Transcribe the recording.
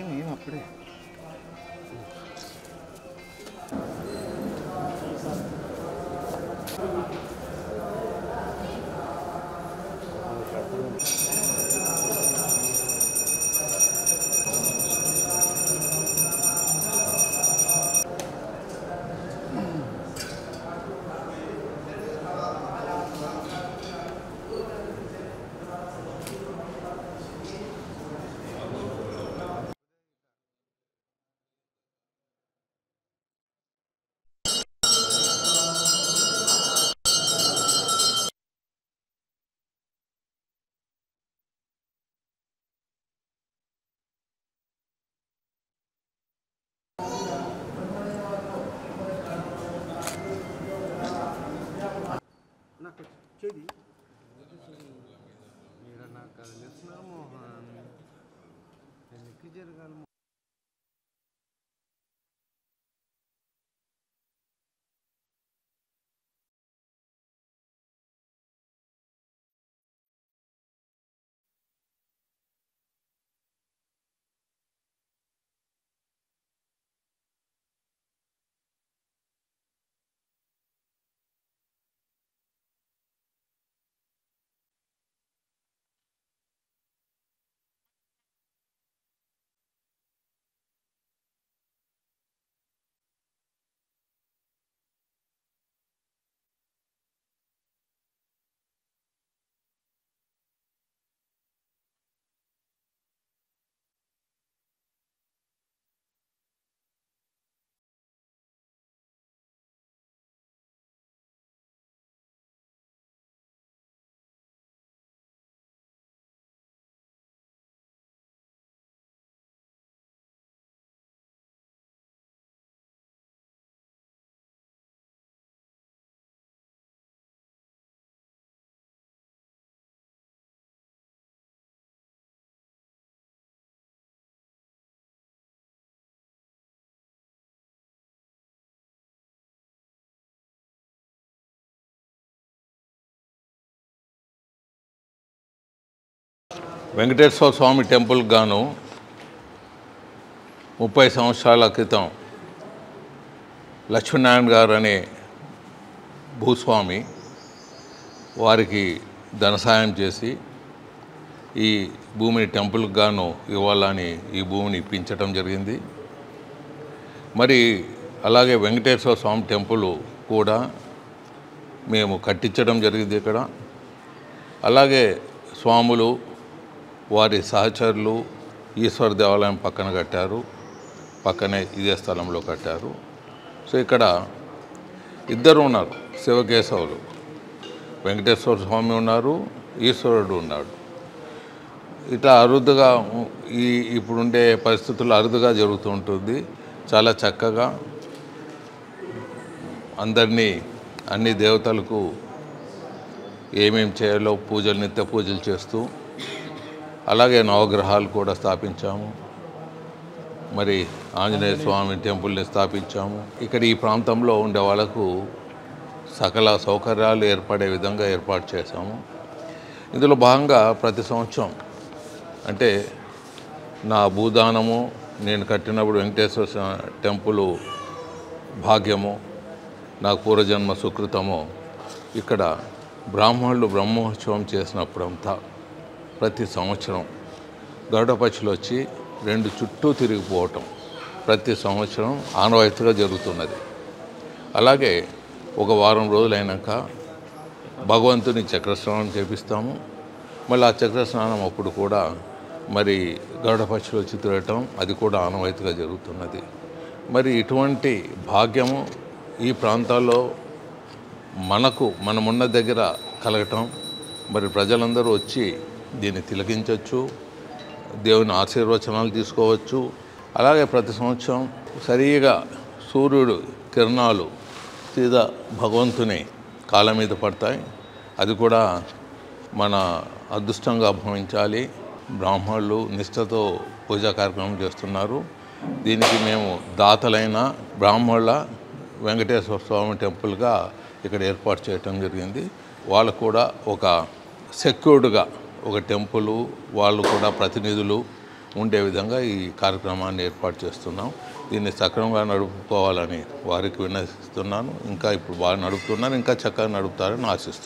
ఏం అప్పుడే నాకు చేది మీరు నాకు అది తెలిసిన మోహన్ ఎన్నికి జరగాలి వెంకటేశ్వర స్వామి టెంపుల్కి గాను 30 సంవత్సరాల క్రితం లక్ష్మీనారాయణ గారు అనే భూస్వామి వారికి ధన సాయం చేసి ఈ భూమిని టెంపుల్కి గాను ఇవ్వాలని ఈ భూమిని ఇప్పించడం జరిగింది. మరి అలాగే వెంకటేశ్వర స్వామి టెంపుల్ కూడా మేము కట్టించడం జరిగింది ఇక్కడ. అలాగే స్వాములు వారి సహచరులు ఈశ్వర దేవాలయం పక్కన కట్టారు, పక్కనే ఇదే స్థలంలో కట్టారు. సో ఇక్కడ ఇద్దరు ఉన్నారు శివకేశవులు, వెంకటేశ్వర స్వామి ఉన్నారు, ఈశ్వరుడు ఉన్నాడు. ఇట్లా అరుదుగా ఇప్పుడుండే పరిస్థితుల్లో అరుదుగా జరుగుతూ ఉంటుంది. చాలా చక్కగా అందరినీ అన్ని దేవతలకు ఏమేమి చేయాలో పూజలు నిత్య పూజలు చేస్తూ అలాగే నవగ్రహాలు కూడా స్థాపించాము. మరి ఆంజనేయ స్వామి టెంపుల్ని స్థాపించాము. ఇక్కడ ఈ ప్రాంతంలో ఉండే వాళ్ళకు సకల సౌకర్యాలు ఏర్పడే విధంగా ఏర్పాటు చేశాము. ఇందులో భాగంగా ప్రతి సంవత్సరం అంటే నా భూదానము నేను కట్టినప్పుడు వెంకటేశ్వర టెంపుల్ భాగ్యము నాకు పూర్వజన్మ సుకృతము ఇక్కడ బ్రాహ్మణులు బ్రహ్మోత్సవం చేసినప్పుడంతా ప్రతి సంవత్సరం గరుడ పక్షులు వచ్చి 2 చుట్టూ తిరిగిపోవటం ప్రతి సంవత్సరం ఆనవాయితీగా జరుగుతున్నది. అలాగే ఒక వారం రోజులైనాక భగవంతుని చక్రస్నానం చేపిస్తాము. మళ్ళీ ఆ చక్రస్నానం అప్పుడు కూడా మరి గరుడ పక్షులు వచ్చి తిరగటం అది కూడా ఆనవాయితీగా జరుగుతున్నది. మరి ఇటువంటి భాగ్యము ఈ ప్రాంతాల్లో మనమున్న దగ్గర కలగటం, మరి ప్రజలందరూ వచ్చి దీన్ని తిలకించవచ్చు, దేవుని ఆశీర్వచనాలు తీసుకోవచ్చు. అలాగే ప్రతి సంవత్సరం సరిగా సూర్యుడు కిరణాలు సీదా భగవంతుని కాళ్ళ మీద పడతాయి. అది కూడా మన అదృష్టంగా భావించాలి. బ్రాహ్మణులు నిష్ఠతో పూజా కార్యక్రమం చేస్తున్నారు. దీనికి మేము దాతలైన బ్రాహ్మణుల వెంకటేశ్వర స్వామి టెంపుల్గా ఇక్కడ ఏర్పాటు చేయటం జరిగింది. వాళ్ళకు కూడా ఒక సెక్యూర్డ్గా ఒక టెంపుల్, వాళ్ళు కూడా ప్రతినిధులు ఉండే విధంగా ఈ కార్యక్రమాన్ని ఏర్పాటు చేస్తున్నాం. దీన్ని సక్రమంగా నడుపుకోవాలని వారికి విన్నవిస్తున్నాను. ఇంకా ఇప్పుడు బాగా నడుపుతున్నారు, ఇంకా చక్కగా నడుపుతారని ఆశిస్తున్నాను.